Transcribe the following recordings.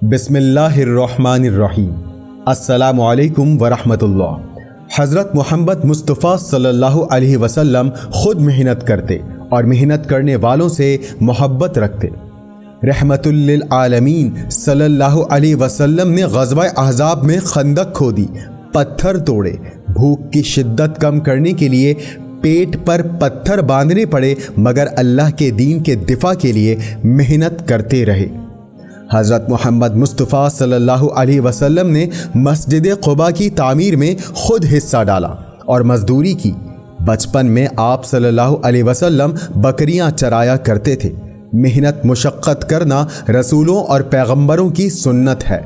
بسم اللہ الرحمن الرحیم۔ السلام علیکم ورحمۃ اللہ۔ حضرت محمد مصطفیٰ صلی اللہ علیہ وسلم خود محنت کرتے اور محنت کرنے والوں سے محبت رکھتے۔ رحمت للعالمین صلی اللہ علیہ وسلم نے غزوہ احزاب میں خندق کھودی، پتھر توڑے، بھوک کی شدت کم کرنے کے لیے پیٹ پر پتھر باندھنے پڑے، مگر اللہ کے دین کے دفاع کے لیے محنت کرتے رہے۔ حضرت محمد مصطفیٰ صلی اللہ علیہ وسلم نے مسجد قباء کی تعمیر میں خود حصہ ڈالا اور مزدوری کی۔ بچپن میں آپ صلی اللہ علیہ وسلم بکریاں چرایا کرتے تھے۔ محنت مشقت کرنا رسولوں اور پیغمبروں کی سنت ہے۔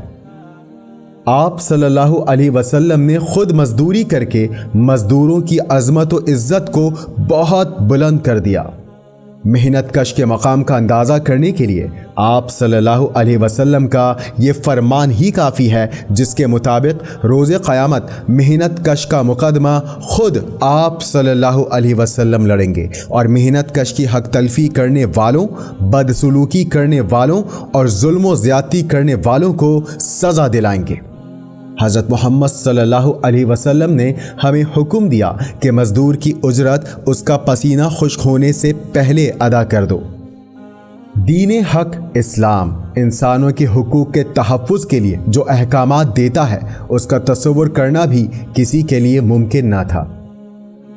آپ صلی اللہ علیہ وسلم نے خود مزدوری کر کے مزدوروں کی عظمت و عزت کو بہت بلند کر دیا۔ محنت کش کے مقام کا اندازہ کرنے کے لیے آپ صلی اللہ علیہ وسلم کا یہ فرمان ہی کافی ہے، جس کے مطابق روز قیامت محنت کش کا مقدمہ خود آپ صلی اللہ علیہ وسلم لڑیں گے اور محنت کش کی حق تلفی کرنے والوں، بدسلوکی کرنے والوں اور ظلم و زیادتی کرنے والوں کو سزا دلائیں گے۔ حضرت محمد صلی اللہ علیہ وسلم نے ہمیں حکم دیا کہ مزدور کی اجرت اس کا پسینہ خشک ہونے سے پہلے ادا کر دو۔ دین حق اسلام انسانوں کے حقوق کے تحفظ کے لیے جو احکامات دیتا ہے، اس کا تصور کرنا بھی کسی کے لیے ممکن نہ تھا۔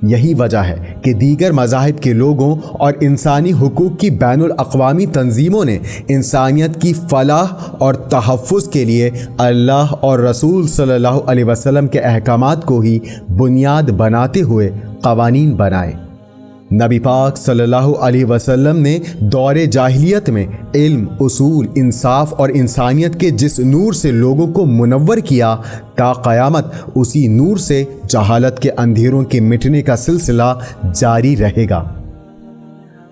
یہی وجہ ہے کہ دیگر مذاہب کے لوگوں اور انسانی حقوق کی بین الاقوامی تنظیموں نے انسانیت کی فلاح اور تحفظ کے لیے اللہ اور رسول صلی اللہ علیہ وسلم کے احکامات کو ہی بنیاد بناتے ہوئے قوانین بنائے۔ نبی پاک صلی اللہ علیہ وسلم نے دور جاہلیت میں علم، اصول، انصاف اور انسانیت کے جس نور سے لوگوں کو منور کیا، تا قیامت اسی نور سے جہالت کے اندھیروں کے مٹنے کا سلسلہ جاری رہے گا۔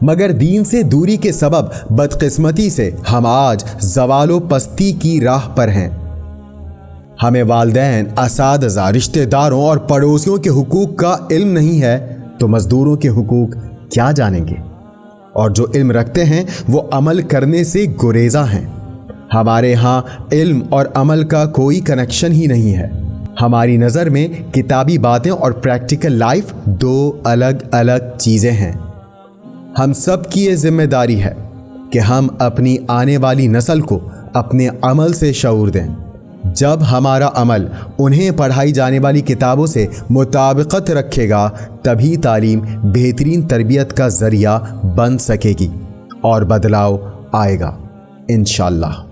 مگر دین سے دوری کے سبب بدقسمتی سے ہم آج زوال و پستی کی راہ پر ہیں۔ ہمیں والدین، اساتذہ، رشتہ داروں اور پڑوسیوں کے حقوق کا علم نہیں ہے تو مزدوروں کے حقوق کیا جانیں گے؟ اور جو علم رکھتے ہیں وہ عمل کرنے سے گریزاں ہیں۔ ہمارے ہاں علم اور عمل کا کوئی کنیکشن ہی نہیں ہے۔ ہماری نظر میں کتابی باتیں اور پریکٹیکل لائف دو الگ الگ چیزیں ہیں۔ ہم سب کی یہ ذمہ داری ہے کہ ہم اپنی آنے والی نسل کو اپنے عمل سے شعور دیں۔ جب ہمارا عمل انہیں پڑھائی جانے والی کتابوں سے مطابقت رکھے گا، تبھی تعلیم بہترین تربیت کا ذریعہ بن سکے گی اور بدلاؤ آئے گا انشاءاللہ۔